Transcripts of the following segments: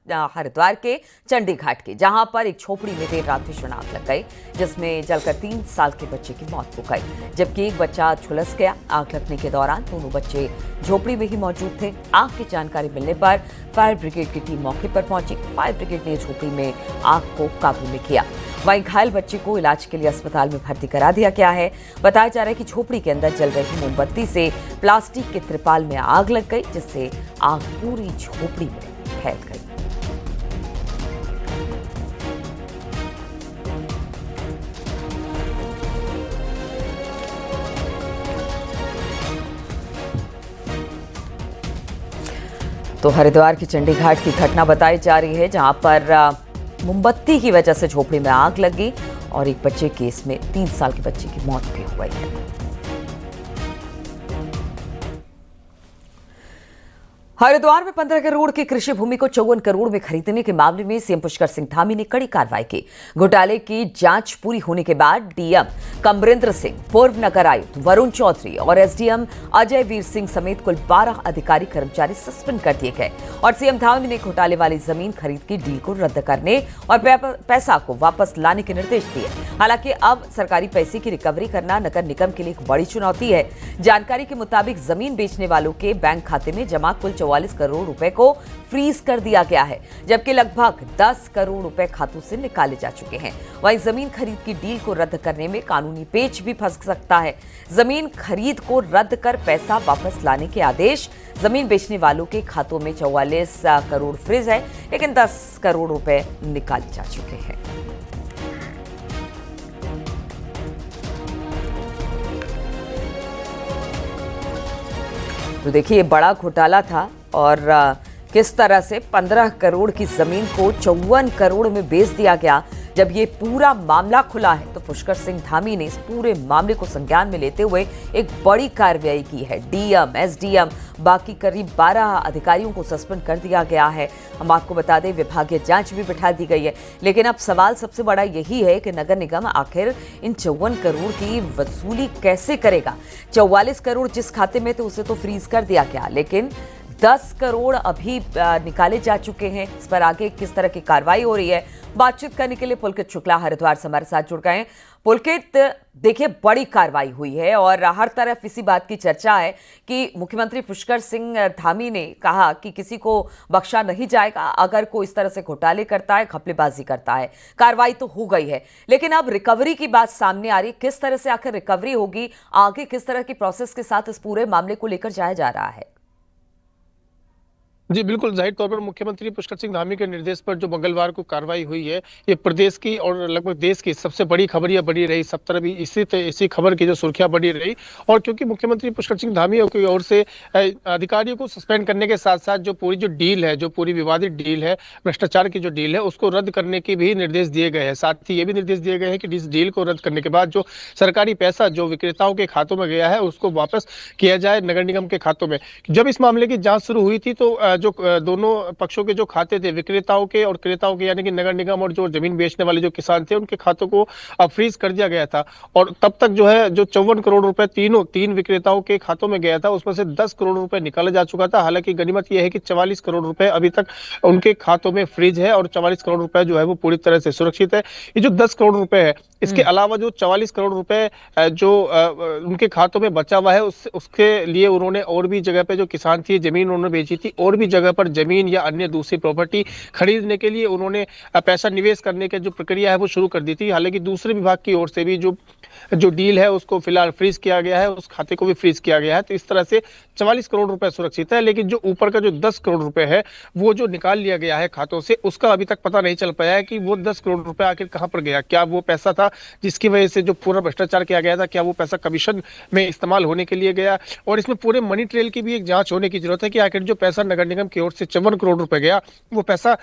हरिद्वार के चंडी घाट की, जहां पर एक झोपड़ी में देर रात भीषण आग लग गई, जिसमें जलकर 3 साल के बच्चे की मौत हो गई, जबकि एक बच्चा झुलस गया। आग लगने के दौरान दोनों बच्चे झोपड़ी में ही मौजूद थे। आग की जानकारी मिलने पर फायर ब्रिगेड की टीम मौके पर पहुंची। फायर ब्रिगेड ने झोपड़ी में आग को काबू में किया। वहीं घायल बच्चे को इलाज के लिए अस्पताल में भर्ती करा दिया गया है। बताया जा रहा है कि झोपड़ी के अंदर जल रही मोमबत्ती से प्लास्टिक के त्रिपाल में आग लग गई, जिससे आग पूरी झोपड़ी में फैल गई। तो हरिद्वार की चंडी घाट की घटना बताई जा रही है, जहां पर मोमबत्ती की वजह से झोपड़ी में आग लगी और एक बच्चे केस में 3 साल के बच्चे की मौत भी हुई है। हरिद्वार में 15 करोड़ की कृषि भूमि को 54 करोड़ में खरीदने के मामले में सीएम पुष्कर सिंह धामी ने कड़ी कार्रवाई की। घोटाले की जांच पूरी होने के बाद डीएम कमरेंद्र सिंह, पूर्व नगर आयुक्त वरुण चौधरी और एसडीएम अजय वीर सिंह समेत कुल 12 अधिकारी कर्मचारी सस्पेंड कर दिए गए और सीएम धामी ने घोटाले वाली जमीन खरीद की डील को रद्द करने और पैसा को वापस लाने के निर्देश दिए। हालांकि अब सरकारी पैसे की रिकवरी करना नगर निगम के लिए एक बड़ी चुनौती है। जानकारी के मुताबिक जमीन बेचने वालों के बैंक खाते में जमा कुल 44 करोड़ रुपए को फ्रीज कर दिया गया है, जबकि लगभग 10 करोड़ रुपए खातों से निकाले जा चुके हैं। वहीं जमीन खरीद की डील को रद्द करने में कानूनी पेच भी फंस सकता है। जमीन खरीद को रद्द कर पैसा वापस लाने के आदेश। जमीन बेचने वालों के खातों में 44 करोड़ फ्रीज है, लेकिन 10 करोड़ रुपए निकाले जा चुके हैं। तो देखिए, ये बड़ा घोटाला था और किस तरह से 15 करोड़ की जमीन को 54 करोड़ में बेच दिया गया। जब ये पूरा मामला खुला है तो पुष्कर सिंह धामी ने इस पूरे मामले को संज्ञान में लेते हुए एक बड़ी कार्रवाई की है। डीएम, एसडीएम, बाकी करीब 12 अधिकारियों को सस्पेंड कर दिया गया है। हम आपको बता दें, विभागीय जांच भी बिठा दी गई है। लेकिन अब सवाल सबसे बड़ा यही है कि नगर निगम आखिर इन 54 करोड़ की वसूली कैसे करेगा। 44 करोड़ जिस खाते में थे उसे तो फ्रीज कर दिया गया, लेकिन 10 करोड़ अभी निकाले जा चुके हैं। इस पर आगे किस तरह की कार्रवाई हो रही है, बातचीत करने के लिए पुलकित शुक्ला हरिद्वार से हमारे साथ जुड़ गए हैं। पुलकित, देखिए, बड़ी कार्रवाई हुई है और हर तरफ इसी बात की चर्चा है कि मुख्यमंत्री पुष्कर सिंह धामी ने कहा कि किसी को बख्शा नहीं जाएगा अगर कोई इस तरह से घोटाले करता है, घपलेबाजी करता है। कार्रवाई तो हो गई है, लेकिन अब रिकवरी की बात सामने आ रही है। किस तरह से आखिर रिकवरी होगी, आगे किस तरह की प्रोसेस के साथ इस पूरे मामले को लेकर जाया जा रहा है? जी बिल्कुल, जाहिर तौर पर मुख्यमंत्री पुष्कर सिंह धामी के निर्देश पर जो मंगलवार को कार्रवाई हुई है, ये प्रदेश की और लगभग देश की सबसे बड़ी खबर यह बनी रही। सब तरफ इसी खबर की जो सुर्खियां बनी रही। और क्योंकि मुख्यमंत्री पुष्कर सिंह धामी की ओर से अधिकारियों को सस्पेंड करने के साथ साथ जो पूरी जो डील है, जो पूरी विवादित डील है, भ्रष्टाचार की जो डील है, उसको रद्द करने के भी निर्देश दिए गए हैं। साथ ही ये भी निर्देश दिए गए हैं कि इस डील को रद्द करने के बाद जो सरकारी पैसा जो विक्रेताओं के खातों में गया है उसको वापस किया जाए नगर निगम के खातों में। जब इस मामले की जांच शुरू हुई थी तो जो दोनों पक्षों के जो खाते थे, विक्रेताओं के और क्रेताओं के, यानी कि नगर निगम और जो जमीन बेचने वाले जो किसान थे, उनके खातों को फ्रीज कर दिया गया था। और तब तक जो है जो 54 करोड़ रुपए तीन विक्रेताओं के खातों में गया था, उसमें से 10 करोड़ रुपए निकाला जा चुका था। हालांकि गनीमत यह है कि 44 करोड़ रुपए अभी तक उनके खातों में फ्रीज है और 44 करोड़ रुपए जो है वो पूरी तरह से सुरक्षित है। ये जो 10 करोड़ रुपए है, इसके अलावा जो 44 करोड़ रुपए जो उनके खातों में बचा हुआ है, उसके लिए उन्होंने और भी जगह पे जो किसान थी, जमीन उन्होंने बेची थी, और भी जगह पर जमीन या अन्य दूसरी प्रॉपर्टी खरीदने के लिए उन्होंने पैसा निवेश करने की जो प्रक्रिया है वो शुरू कर दी थी। हालांकि दूसरे विभाग की ओर से भी जो डील है उसको फिलहाल फ्रीज किया गया है, उस खाते को भी फ्रीज किया गया है। तो इस तरह से 44 करोड़ रुपए सुरक्षित है। लेकिन जो ऊपर का जो 10 करोड़ रुपए है वो जो निकाल लिया गया है खातों से, उसका अभी तक पता नहीं चल पाया है कि वो 10 करोड़ रुपए आखिर कहां पर गया। क्या वो पैसा था जिसकी वजह से जो पूरा भ्रष्टाचार किया गया था, क्या वो पैसा कमीशन में इस्तेमाल होने के लिए गया? और इसमें पूरे मनी ट्रेल की भी एक जांच होने की जरूरत है कि आखिर जो पैसा नगर निगम की ओर से 54 करोड़ रुपए गया, वो पैसा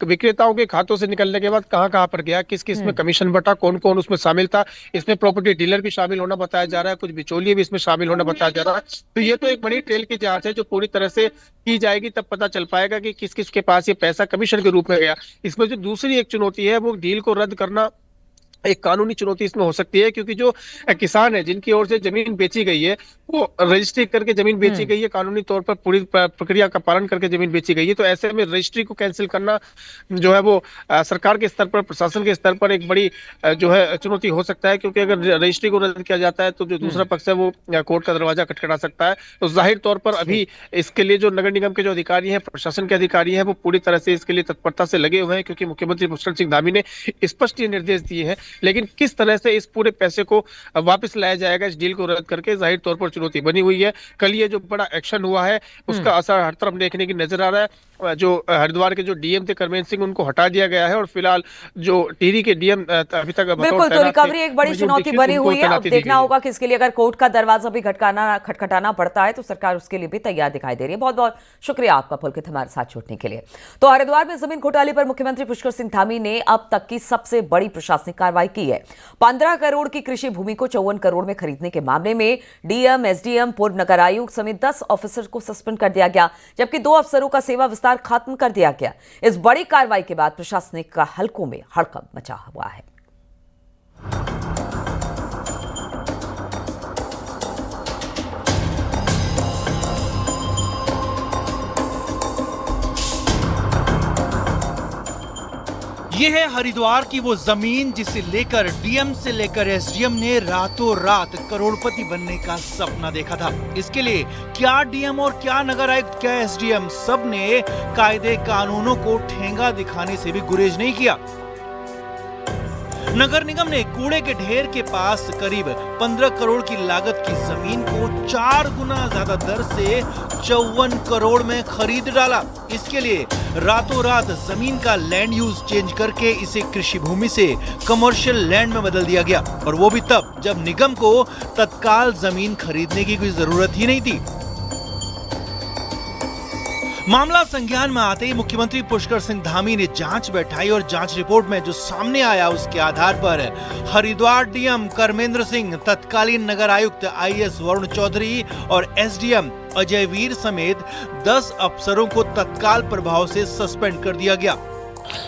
विक्रेताओं के खातों से निकलने के बाद कहां कहां पर गया, किस किस में कमीशन बटा, कौन कौन उसमें शामिल था। इसमें प्रॉपर्टी डीलर भी शामिल होना बताया जा रहा है, कुछ बिचौलिए भी इसमें शामिल होना बताया जा रहा है। तो ये तो एक मनी ट्रेल की जांच है जो पूरी तरह से की जाएगी, तब पता चल पाएगा कि किस किस के पास ये पैसा कमीशन के रूप में गया। इसमें जो दूसरी एक चुनौती है वो डील को रद्द करना एक कानूनी चुनौती इसमें हो सकती है, क्योंकि जो किसान है जिनकी ओर से जमीन बेची गई है वो रजिस्ट्री करके जमीन बेची गई है, कानूनी तौर पर पूरी प्रक्रिया का पालन करके जमीन बेची गई है, तो ऐसे में रजिस्ट्री को कैंसिल करना जो है वो सरकार के स्तर पर, प्रशासन के स्तर पर एक बड़ी जो है चुनौती हो सकता है, क्योंकि अगर रजिस्ट्री को रद्द किया जाता है तो जो दूसरा पक्ष है वो कोर्ट का दरवाजा खटखटा सकता है। तो जाहिर तौर पर अभी इसके लिए जो नगर निगम के जो अधिकारी हैं, प्रशासन के अधिकारी हैं, वो पूरी तरह से इसके लिए तत्परता से लगे हुए हैं, क्योंकि मुख्यमंत्री पुष्कर सिंह धामी ने स्पष्ट ये निर्देश दिए हैं। लेकिन किस तरह से इस पूरे पैसे को वापस लाया जाएगा, इस डील को रद्द करके, जाहिर तौर पर चुनौती बनी हुई है। कल ये जो बड़ा एक्शन हुआ है उसका असर हर तरफ देखने की नजर आ रहा है। जो हरिद्वार के जो डीएम थे करमेन सिंह, उनको हटा दिया गया है और फिलहाल जो टिहरी के डीएम अभी तक बिल्कुल, तो रिकवरी एक बड़ी चुनौती बनी हुई है। अब देखना होगा कि इसके लिए अगर कोर्ट का दरवाजा भी खटखटाना पड़ता है तो सरकार उसके लिए भी तैयार दिखाई दे रही है। बहुत बहुत शुक्रिया आपका पुलकित हमारे साथ जुड़ने के लिए। तो हरिद्वार में जमीन घोटाले पर मुख्यमंत्री पुष्कर सिंह धामी ने अब तक की सबसे बड़ी प्रशासनिक कार्रवाई की है। 15 करोड़ की कृषि भूमि को 54 करोड़ में खरीदने के मामले में डीएम, एसडीएम, पूर्व नगर आयुक्त समेत 10 ऑफिसर को सस्पेंड कर दिया गया, जबकि 2 अफसरों का सेवा विस्तार खत्म कर दिया गया। इस बड़ी कार्रवाई के बाद प्रशासनिक हलकों में हड़कंप मचा हुआ है। ये है हरिद्वार की वो जमीन जिसे लेकर डीएम से लेकर एसडीएम ने रातों रात करोड़पति बनने का सपना देखा था। इसके लिए क्या डीएम और क्या नगर आयुक्त, क्या एसडीएम, सब ने कायदे कानूनों को ठेंगा दिखाने से भी गुरेज नहीं किया। नगर निगम ने कूड़े के ढेर के पास करीब 15 करोड़ की लागत की जमीन को 4 गुना ज्यादा दर से 54 करोड़ में खरीद डाला। इसके लिए रातों रात जमीन का लैंड यूज चेंज करके इसे कृषि भूमि से कमर्शियल लैंड में बदल दिया गया, और वो भी तब जब निगम को तत्काल जमीन खरीदने की कोई जरूरत ही नहीं थी। मामला संज्ञान में आते ही मुख्यमंत्री पुष्कर सिंह धामी ने जांच बैठाई और जांच रिपोर्ट में जो सामने आया उसके आधार पर हरिद्वार डीएम करमेंद्र सिंह, तत्कालीन नगर आयुक्त आईएएस वरुण चौधरी और एसडीएम अजय वीर समेत 10 अफसरों को तत्काल प्रभाव से सस्पेंड कर दिया गया।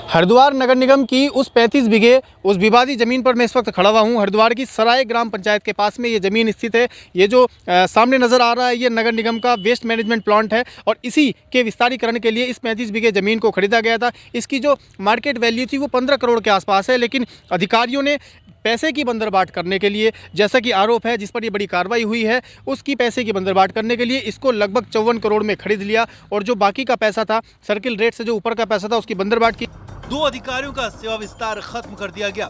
हरिद्वार नगर निगम की उस 35 बीघे उस विवादी जमीन पर मैं इस वक्त खड़ा हुआ हूँ। हरिद्वार की सराय ग्राम पंचायत के पास में ये जमीन स्थित है। ये जो सामने नज़र आ रहा है ये नगर निगम का वेस्ट मैनेजमेंट प्लांट है और इसी के विस्तारीकरण के लिए इस 35 बीघे ज़मीन को खरीदा गया था। इसकी जो मार्केट वैल्यू थी वो 15 करोड़ के आसपास है, लेकिन अधिकारियों ने पैसे की बंदरबाट करने के लिए, जैसा कि आरोप है जिस पर ये बड़ी कार्रवाई हुई है, उसकी पैसे की बंदरबाट करने के लिए इसको लगभग 54 करोड़ में खरीद लिया और जो बाकी का पैसा था, सर्किल रेट से जो ऊपर का पैसा था, उसकी बंदरबाट की। 2 अधिकारियों का सेवा विस्तार खत्म कर दिया गया।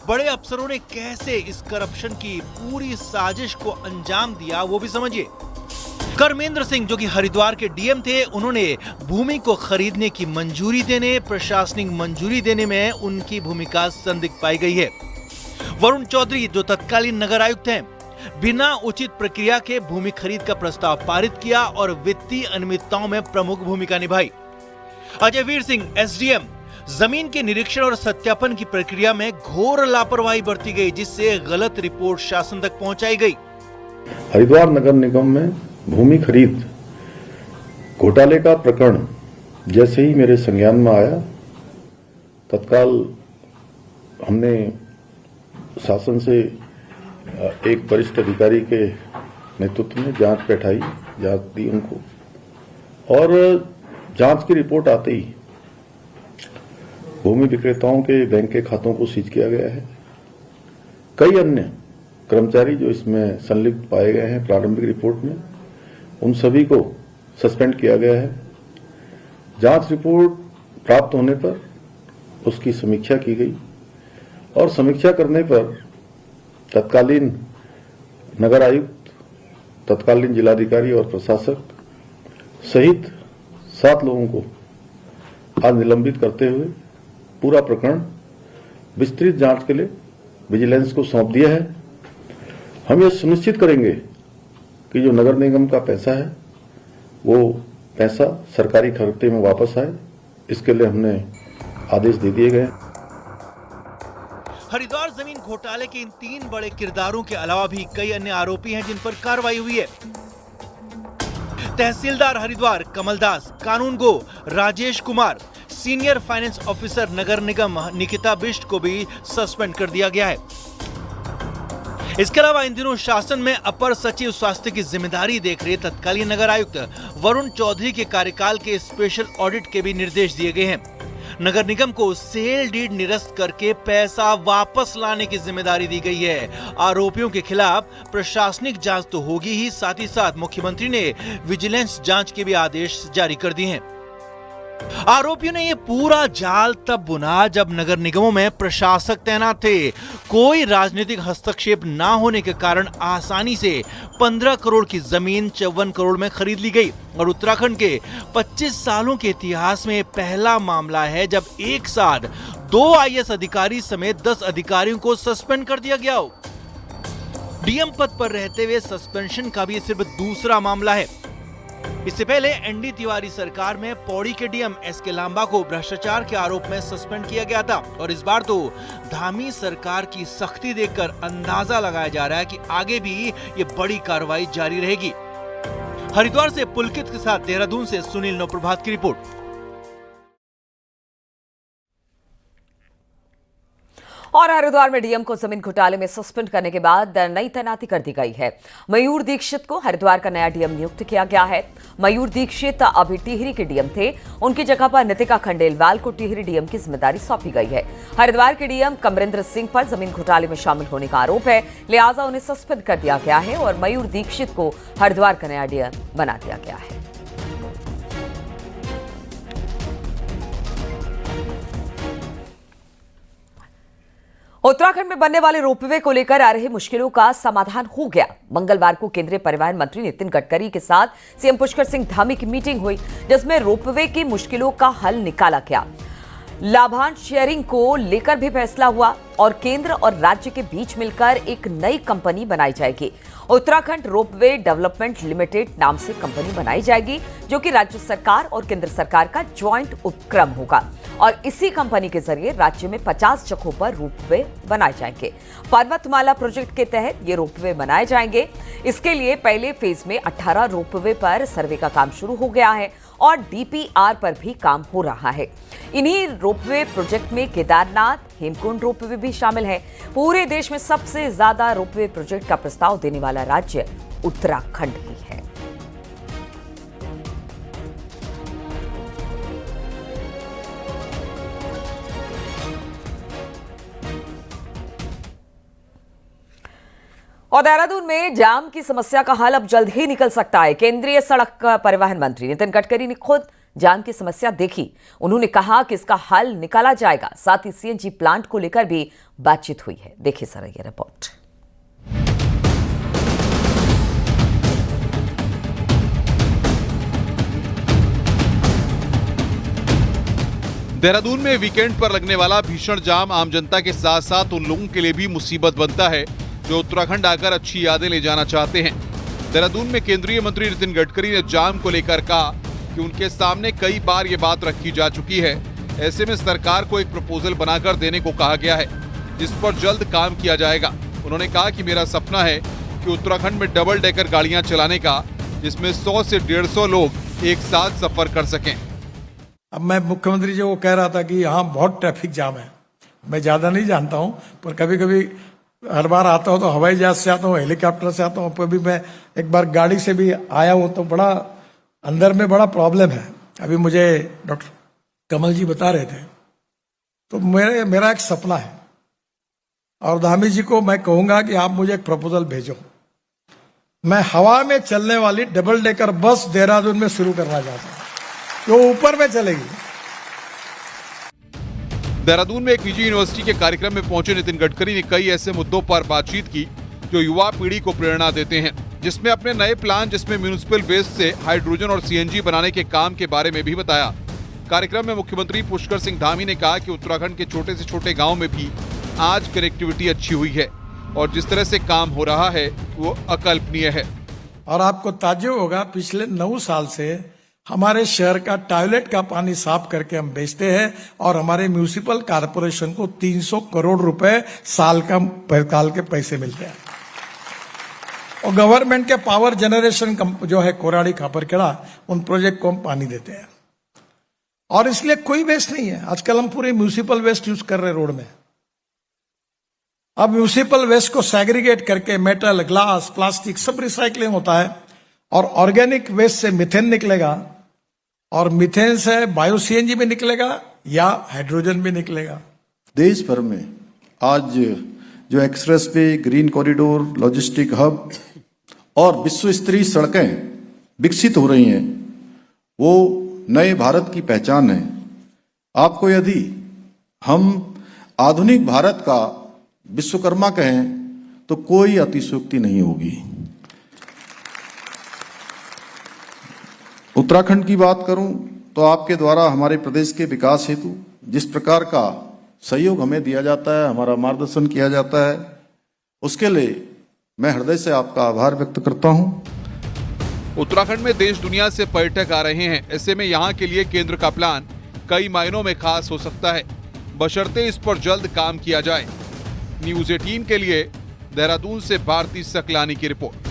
बड़े अफसरों ने कैसे इस करप्शन की पूरी साजिश को अंजाम दिया वो भी समझिए। करमेंद्र सिंह जो कि हरिद्वार के डीएम थे, उन्होंने भूमि को खरीदने की मंजूरी देने, प्रशासनिक मंजूरी देने में उनकी भूमिका संदिग्ध पाई गई है। वरुण चौधरी जो तत्कालीन नगर आयुक्त हैं, बिना उचित प्रक्रिया के भूमि खरीद का प्रस्ताव पारित किया और वित्तीय अनियमितताओं में प्रमुख भूमिका निभाई। अजय वीर सिंह एसडीएम, जमीन के निरीक्षण और सत्यापन की प्रक्रिया में घोर लापरवाही बरती गई, जिससे गलत रिपोर्ट शासन तक पहुंचाई गई। हरिद्वार नगर निगम में भूमि खरीद घोटाले का प्रकरण जैसे ही मेरे संज्ञान में आया, तत्काल हमने शासन से एक वरिष्ठ अधिकारी के नेतृत्व में जांच बैठाई, जांच दी उनको, और जांच की रिपोर्ट आते ही भूमि विक्रेताओं के बैंक के खातों को सीज किया गया है। कई अन्य कर्मचारी जो इसमें संलिप्त पाए गए हैं प्रारंभिक रिपोर्ट में, उन सभी को सस्पेंड किया गया है। जांच रिपोर्ट प्राप्त होने पर उसकी समीक्षा की गई और समीक्षा करने पर तत्कालीन नगर आयुक्त, तत्कालीन जिलाधिकारी और प्रशासक सहित 7 लोगों को आज निलंबित करते हुए पूरा प्रकरण विस्तृत जांच के लिए विजिलेंस को सौंप दिया है। हम यह सुनिश्चित करेंगे कि जो नगर निगम का पैसा है वो पैसा सरकारी खाते में वापस आए, इसके लिए हमने आदेश दे दिए गए। हरिद्वार जमीन घोटाले के इन 3 बड़े किरदारों के अलावा भी कई अन्य आरोपी हैं जिन पर कार्रवाई हुई है। तहसीलदार हरिद्वार कमलदास, कानून गो Rajesh Kumar, senior finance officer नगर निगम निकिता बिष्ट को भी सस्पेंड कर दिया गया है। इसके अलावा इन दिनों शासन में अपर सचिव स्वास्थ्य की जिम्मेदारी देख रहे तत्कालीन नगर आयुक्त वरुण चौधरी के कार्यकाल के स्पेशल ऑडिट के भी निर्देश दिए गए हैं। नगर निगम को सेल डीड निरस्त करके पैसा वापस लाने की जिम्मेदारी दी गई है। आरोपियों के खिलाफ प्रशासनिक जांच तो होगी ही, साथ ही साथ मुख्यमंत्री ने विजिलेंस जांच के भी आदेश जारी कर दिए हैं। आरोपियों ने ये पूरा जाल तब बुना जब नगर निगमों में प्रशासक तैनात थे। कोई राजनीतिक हस्तक्षेप ना होने के कारण आसानी से 15 करोड़ की जमीन 54 करोड़ में खरीद ली गई और उत्तराखंड के 25 सालों के इतिहास में पहला मामला है जब एक साथ 2 आईएएस अधिकारी समेत 10 अधिकारियों को सस्पेंड कर दिया गया हो। डीएम पद पर रहते हुए सस्पेंशन का भी सिर्फ दूसरा मामला है। इससे पहले एनडी तिवारी सरकार में पौड़ी के डीएम एसके लांबा को भ्रष्टाचार के आरोप में सस्पेंड किया गया था और इस बार तो धामी सरकार की सख्ती देखकर अंदाजा लगाया जा रहा है कि आगे भी ये बड़ी कार्रवाई जारी रहेगी। हरिद्वार से पुलकित के साथ देहरादून से सुनील नवप्रभात की रिपोर्ट। और हरिद्वार में डीएम को जमीन घोटाले में सस्पेंड करने के बाद नई तैनाती कर दी गई है। मयूर दीक्षित को हरिद्वार का नया डीएम नियुक्त किया गया है। मयूर दीक्षित अभी टिहरी के डीएम थे, उनकी जगह पर नितिका खंडेलवाल को टिहरी डीएम की जिम्मेदारी सौंपी गई है। हरिद्वार के डीएम कमरेंद्र सिंह पर जमीन घोटाले में शामिल होने का आरोप है, लिहाजा उन्हें सस्पेंड कर दिया गया है और मयूर दीक्षित को हरिद्वार का नया डीएम बना दिया गया है। उत्तराखंड में बनने वाले रोपवे को लेकर आ रही मुश्किलों का समाधान हो गया। मंगलवार को केंद्रीय परिवहन मंत्री नितिन गडकरी के साथ सीएम पुष्कर सिंह धामी की मीटिंग हुई, जिसमें रोपवे की मुश्किलों का हल निकाला गया। लाभांश शेयरिंग को लेकर भी फैसला हुआ और केंद्र और राज्य के बीच मिलकर एक नई कंपनी बनाई जाएगी। उत्तराखंड रोपवे डेवलपमेंट लिमिटेड नाम से कंपनी बनाई जाएगी, जो कि राज्य सरकार और केंद्र सरकार का ज्वाइंट उपक्रम होगा और इसी कंपनी के जरिए राज्य में 50 जगहों पर रोपवे बनाए जाएंगे। पर्वतमाला प्रोजेक्ट के तहत ये रोपवे बनाए जाएंगे। इसके लिए पहले फेज में 18 रोपवे पर सर्वे का काम शुरू हो गया है और डीपीआर पर भी काम हो रहा है। इन्हीं रोपवे प्रोजेक्ट में केदारनाथ, हेमकुंड रोपवे भी शामिल है। पूरे देश में सबसे ज्यादा रोपवे प्रोजेक्ट का प्रस्ताव देने वाला राज्य उत्तराखंड ही है। और देहरादून में जाम की समस्या का हल अब जल्द ही निकल सकता है। केंद्रीय सड़क परिवहन मंत्री नितिन गडकरी ने खुद जाम की समस्या देखी। उन्होंने कहा कि इसका हल निकाला जाएगा। साथ ही सीएनजी प्लांट को लेकर भी बातचीत हुई है। देखिए जरा ये रिपोर्ट। देहरादून में वीकेंड पर लगने वाला भीषण जाम आम जनता के साथ साथ उन लोगों के लिए भी मुसीबत बनता है जो उत्तराखंड आकर अच्छी यादें ले जाना चाहते हैं। देहरादून में केंद्रीय मंत्री नितिन गडकरी ने जाम को लेकर कहा कि उनके सामने कई बार ये बात रखी जा चुकी है। ऐसे में सरकार को एक प्रपोजल बनाकर देने को कहा गया है, जिस पर जल्द काम किया जाएगा। उन्होंने कहा कि मेरा सपना है कि उत्तराखंड में डबल डेकर गाड़ियां चलाने का, जिसमें 100 से 150 लोग एक साथ सफर कर सकें। अब मैं मुख्यमंत्री जी को कह रहा था कि यहाँ बहुत ट्रैफिक जाम है। मैं ज्यादा नहीं जानता हूँ, पर कभी कभी हर बार आता हूँ तो हवाई जहाज से आता हूँ, हेलीकॉप्टर से आता हूँ। कभी मैं एक बार गाड़ी से भी आया हूँ तो बड़ा अंदर में बड़ा प्रॉब्लम है। अभी मुझे डॉक्टर कमल जी बता रहे थे, तो मेरा एक सपना है और धामी जी को मैं कहूंगा कि आप मुझे एक प्रपोजल भेजो। मैं हवा में चलने वाली डबल डेकर बस देहरादून में शुरू करना चाहता हूँ, जो ऊपर में चलेगी। देहरादून में एक निजी यूनिवर्सिटी के कार्यक्रम में पहुंचे नितिन गडकरी ने कई ऐसे मुद्दों पर बातचीत की जो युवा पीढ़ी को प्रेरणा देते हैं, जिसमें अपने नए प्लान जिसमें म्यूनिसिपल वेस्ट से हाइड्रोजन और सीएनजी बनाने के काम के बारे में भी बताया। कार्यक्रम में मुख्यमंत्री पुष्कर सिंह धामी ने कहा कि उत्तराखंड के छोटे से छोटे गाँव में भी आज कनेक्टिविटी अच्छी हुई है और जिस तरह से काम हो रहा है वो अकल्पनीय है। और आपको ताज्जुब होगा, पिछले 9 साल से हमारे शहर का टॉयलेट का पानी साफ करके हम बेचते हैं और हमारे म्यूनिसिपल कॉर्पोरेशन को 300 करोड़ रुपए साल के पैसे मिलते हैं। और गवर्नमेंट के पावर जनरेशन जो है कोराड़ी खापरखेड़ा, उन प्रोजेक्ट को हम पानी देते हैं। और इसलिए कोई वेस्ट नहीं है। आजकल हम पूरे म्यूनिसिपल वेस्ट यूज कर रहे हैं रोड में। अब म्यूनिसिपल वेस्ट को सेग्रीगेट करके मेटल, ग्लास, प्लास्टिक सब रिसाइकलिंग होता है और ऑर्गेनिक वेस्ट से मीथेन निकलेगा और मीथेन से बायो सीएनजी भी निकलेगा या हाइड्रोजन भी निकलेगा। देश भर में आज जो express way, green corridor, logistic hub और विश्व स्तरीय सड़कें विकसित हो रही हैं, वो नए भारत की पहचान है। आपको यदि हम आधुनिक भारत का विश्वकर्मा कहें तो कोई अतिशयोक्ति नहीं होगी। उत्तराखंड की बात करूं तो आपके द्वारा हमारे प्रदेश के विकास हेतु जिस प्रकार का सहयोग हमें दिया जाता है, हमारा मार्गदर्शन किया जाता है, उसके लिए मैं हृदय से आपका आभार व्यक्त करता हूं। उत्तराखंड में देश दुनिया से पर्यटक आ रहे हैं। ऐसे में यहाँ के लिए केंद्र का प्लान कई मायनों में खास हो सकता है, बशर्ते इस पर जल्द काम किया जाए। न्यूज़ 18 के लिए देहरादून से भारती सकलानी की रिपोर्ट।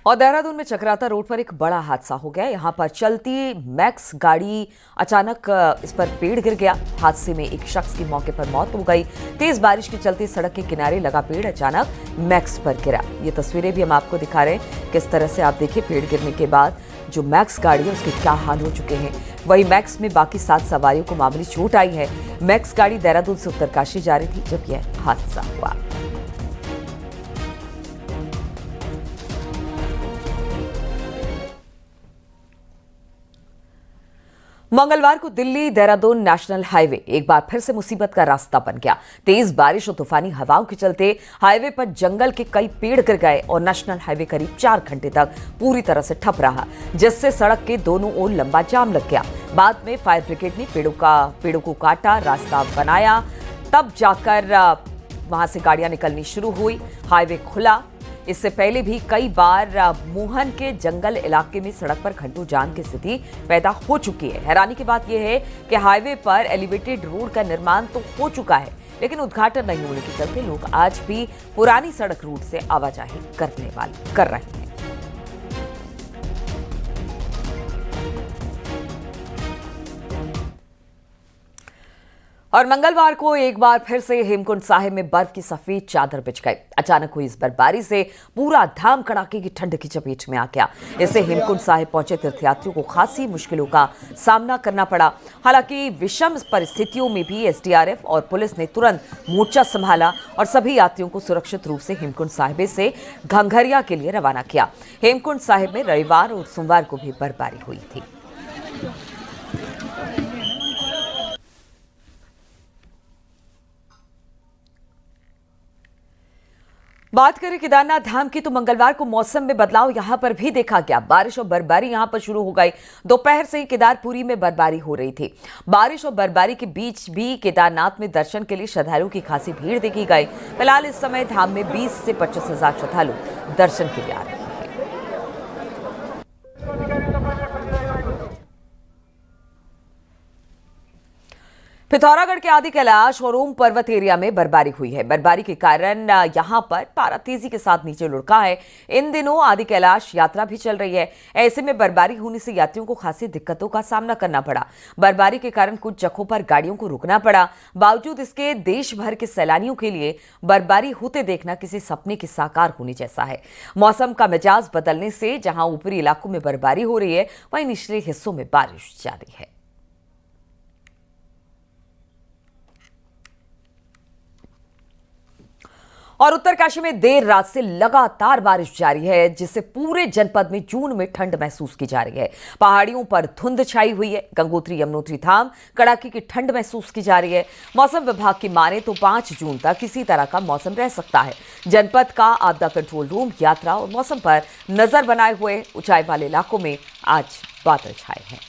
और देहरादून में चक्राता रोड पर एक बड़ा हादसा हो गया। यहां पर चलती मैक्स गाड़ी अचानक इस पर पेड़ गिर गया। हादसे में एक शख्स की मौके पर मौत हो गई। तेज बारिश के चलते सड़क के किनारे लगा पेड़ अचानक मैक्स पर गिरा। ये तस्वीरें भी हम आपको दिखा रहे हैं किस तरह से। आप देखिए पेड़ गिरने के बाद जो मैक्स गाड़ी है उसके क्या हाल हो चुके हैं। वही मैक्स में बाकी 7 सवारियों को मामूली चोट आई है। मैक्स गाड़ी देहरादून से उत्तरकाशी जा रही थी जब यह हादसा हुआ। मंगलवार को दिल्ली देहरादून नेशनल हाईवे एक बार फिर से मुसीबत का रास्ता बन गया। तेज बारिश और तूफानी हवाओं के चलते हाईवे पर जंगल के कई पेड़ गिर गए और नेशनल हाईवे करीब 4 घंटे तक पूरी तरह से ठप रहा, जिससे सड़क के दोनों ओर लंबा जाम लग गया। बाद में फायर ब्रिगेड ने पेड़ों को काटा, रास्ता बनाया, तब जाकर वहां से गाड़ियां निकलनी शुरू हुई, हाईवे खुला। इससे पहले भी कई बार मोहन के जंगल इलाके में सड़क पर घंटों जाम की स्थिति पैदा हो चुकी है। हैरानी की बात यह है कि हाईवे पर एलिवेटेड रोड का निर्माण तो हो चुका है, लेकिन उद्घाटन नहीं होने के चलते लोग आज भी पुरानी सड़क रूट से आवाजाही कर रहे हैं। और मंगलवार को एक बार फिर से हेमकुंड साहिब में बर्फ की सफेद चादर बिछ गई। अचानक हुई इस बर्फबारी से पूरा धाम कड़ाके की ठंड की चपेट में आ गया। इससे हेमकुंड साहिब पहुंचे तीर्थयात्रियों को खासी मुश्किलों का सामना करना पड़ा। हालांकि विषम परिस्थितियों में भी एसडीआरएफ और पुलिस ने तुरंत मोर्चा संभाला और सभी यात्रियों को सुरक्षित रूप से हेमकुंड साहिब से घंघरिया के लिए रवाना किया। हेमकुंड साहिब में रविवार और सोमवार को भी बर्फबारी हुई थी। बात करें केदारनाथ धाम की तो मंगलवार को मौसम में बदलाव यहां पर भी देखा गया। बारिश और बर्फबारी यहां पर शुरू हो गई। दोपहर से ही केदारपुरी में बर्फबारी हो रही थी। बारिश और बर्फबारी के बीच भी केदारनाथ में दर्शन के लिए श्रद्धालुओं की खासी भीड़ देखी गई। फिलहाल इस समय धाम में 20 से 25 हजार श्रद्धालु दर्शन के लिए आ रहे हैं। पिथौरागढ़ के आदि कैलाश और ओम पर्वत एरिया में बर्फबारी हुई है। बर्फबारी के कारण यहां पर पारा तेजी के साथ नीचे लुढ़का है। इन दिनों आदि कैलाश यात्रा भी चल रही है। ऐसे में बर्फबारी होने से यात्रियों को खासी दिक्कतों का सामना करना पड़ा। बर्फबारी के कारण कुछ जगहों पर गाड़ियों को रुकना पड़ा। बावजूद इसके देश भर के सैलानियों के लिए बर्फबारी होते देखना किसी सपने के साकार होने जैसा है। मौसम का मिजाज बदलने से जहां ऊपरी इलाकों में बर्फबारी हो रही है, वहीं निचले हिस्सों में बारिश जारी है। और उत्तरकाशी में देर रात से लगातार बारिश जारी है, जिससे पूरे जनपद में जून में ठंड महसूस की जा रही है। पहाड़ियों पर धुंध छाई हुई है। गंगोत्री यमुनोत्री धाम कड़ाके की ठंड महसूस की जा रही है। मौसम विभाग की माने तो 5 जून तक इसी तरह का मौसम रह सकता है। जनपद का आपदा कंट्रोल रूम यात्रा और मौसम पर नजर बनाए हुए ऊंचाई वाले इलाकों में आज बादल छाए हैं।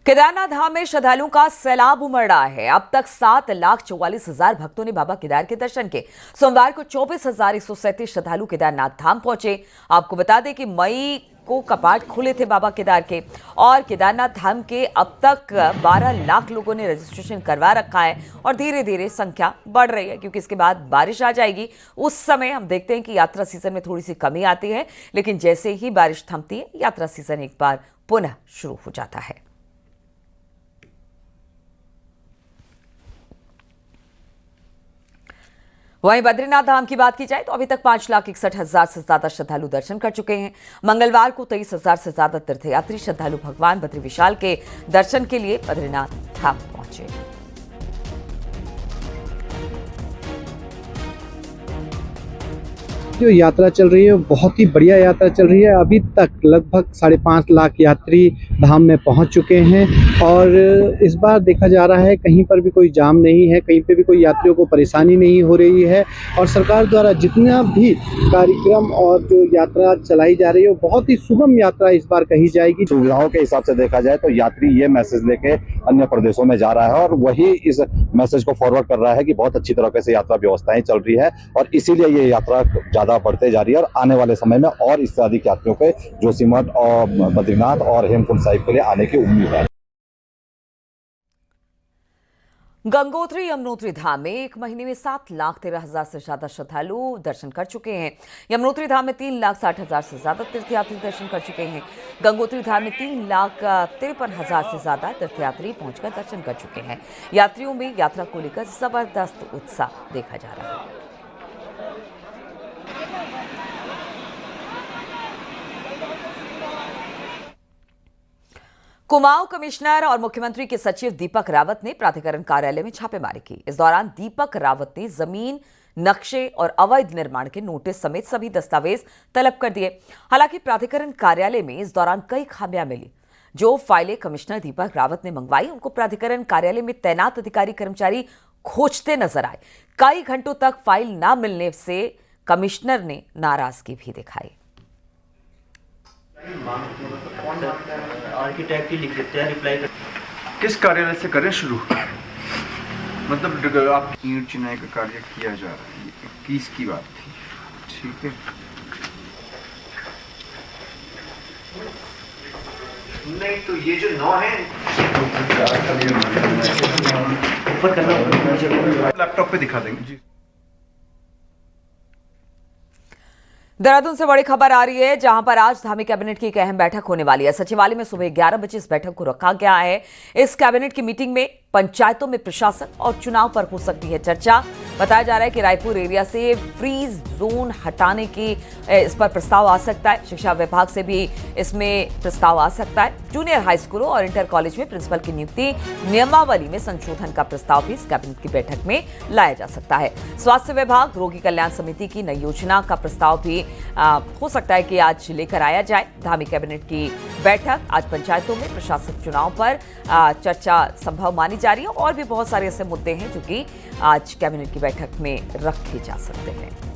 केदारनाथ धाम में श्रद्धालुओं का सैलाब उमड़ रहा है। अब तक 7,44,000 भक्तों ने बाबा केदार के दर्शन किए। सोमवार को 24,137 श्रद्धालु केदारनाथ धाम पहुंचे। आपको बता दें कि मई को कपाट खुले थे बाबा केदार के, और केदारनाथ धाम के अब तक 12 लाख लोगों ने रजिस्ट्रेशन करवा रखा है और धीरे धीरे संख्या बढ़ रही है, क्योंकि इसके बाद बारिश आ जाएगी। उस समय हम देखते हैं कि यात्रा सीजन में थोड़ी सी कमी आती है, लेकिन जैसे ही बारिश थमती है यात्रा सीजन एक बार पुनः शुरू हो जाता है। वहीं बद्रीनाथ धाम की बात की जाए तो अभी तक 5,61,000 से ज्यादा श्रद्धालु दर्शन कर चुके हैं। मंगलवार को 23,000 से ज्यादा तीर्थयात्री श्रद्धालु भगवान बद्री विशाल के दर्शन के लिए बद्रीनाथ धाम पहुंचे। जो यात्रा चल रही है बहुत ही बढ़िया यात्रा चल रही है। अभी तक लगभग 5.5 लाख यात्री धाम में पहुंच चुके हैं और इस बार देखा जा रहा है कहीं पर भी कोई जाम नहीं है, कहीं पे भी कोई यात्रियों को परेशानी नहीं हो रही है। और सरकार द्वारा जितना भी कार्यक्रम और जो यात्रा चलाई जा रही है वो बहुत ही सुगम यात्रा इस बार कही जाएगी। सुविधाओं के हिसाब से देखा जाए तो यात्री ये मैसेज लेके अन्य प्रदेशों में जा रहा है और वही इस मैसेज को फॉरवर्ड कर रहा है कि बहुत अच्छी तरीके से यात्रा व्यवस्थाएं चल रही है और इसीलिए ये यात्रा ज्यादा बढ़ते जा रही है और आने वाले समय में और इससे अधिक यात्रियों के जोशीमठ और बद्रीनाथ और हेमकुंड साहिब के लिए आने की उम्मीद है। गंगोत्री यमुनोत्री धाम में एक महीने में 7,13,000 से ज्यादा श्रद्धालु दर्शन कर चुके हैं। यमुनोत्री धाम में 3,60,000 से ज्यादा तीर्थयात्री दर्शन कर चुके हैं। गंगोत्री धाम में 3,53,000 से ज्यादा तीर्थयात्री पहुंचकर दर्शन कर चुके हैं। यात्रियों में यात्रा को लेकर जबरदस्त उत्साह देखा जा रहा है। कुमाऊं कमिश्नर और मुख्यमंत्री के सचिव दीपक रावत ने प्राधिकरण कार्यालय में छापेमारी की। इस दौरान दीपक रावत ने जमीन, नक्शे और अवैध निर्माण के नोटिस समेत सभी दस्तावेज तलब कर दिए। हालांकि प्राधिकरण कार्यालय में इस दौरान कई खामियां मिली। जो फाइलें कमिश्नर दीपक रावत ने मंगवाई उनको प्राधिकरण कार्यालय में तैनात अधिकारी कर्मचारी खोजते नजर आए। कई घंटों तक फाइल न मिलने से कमिश्नर ने नाराजगी भी दिखाई। आर्किटेक्ट ही लिख देते हैं, रिप्लाई कर। किस कार्यालय से करें शुरू? मतलब आप ईंट चिनाई का कार्य किया जा रहा है, 21 की बात थी, ठीक है। नहीं तो ये जो 9 है ऊपर करना, लैपटॉप पे दिखा देंगे जी। देहरादून से बड़ी खबर आ रही है, जहां पर आज धामी कैबिनेट की एक अहम बैठक होने वाली है। सचिवालय में सुबह 11 बजे इस बैठक को रखा गया है। इस कैबिनेट की मीटिंग में पंचायतों में प्रशासन और चुनाव पर हो सकती है चर्चा। बताया जा रहा है कि रायपुर एरिया से फ्रीज जोन हटाने की इस पर प्रस्ताव आ सकता है। शिक्षा विभाग से भी इसमें प्रस्ताव आ सकता है। जूनियर हाई स्कूलों और इंटर कॉलेज में प्रिंसिपल की नियुक्ति नियमावली में संशोधन का प्रस्ताव भी इस कैबिनेट की बैठक में लाया जा सकता है। स्वास्थ्य विभाग रोगी कल्याण समिति की नई योजना का प्रस्ताव भी हो सकता है कि आज लेकर आया जाए। धामी कैबिनेट की बैठक आज पंचायतों में प्रशासक चुनाव पर चर्चा संभव मानी जा रही है और भी बहुत सारे ऐसे मुद्दे हैं जो कि आज कैबिनेट की बैठक में रखे जा सकते हैं।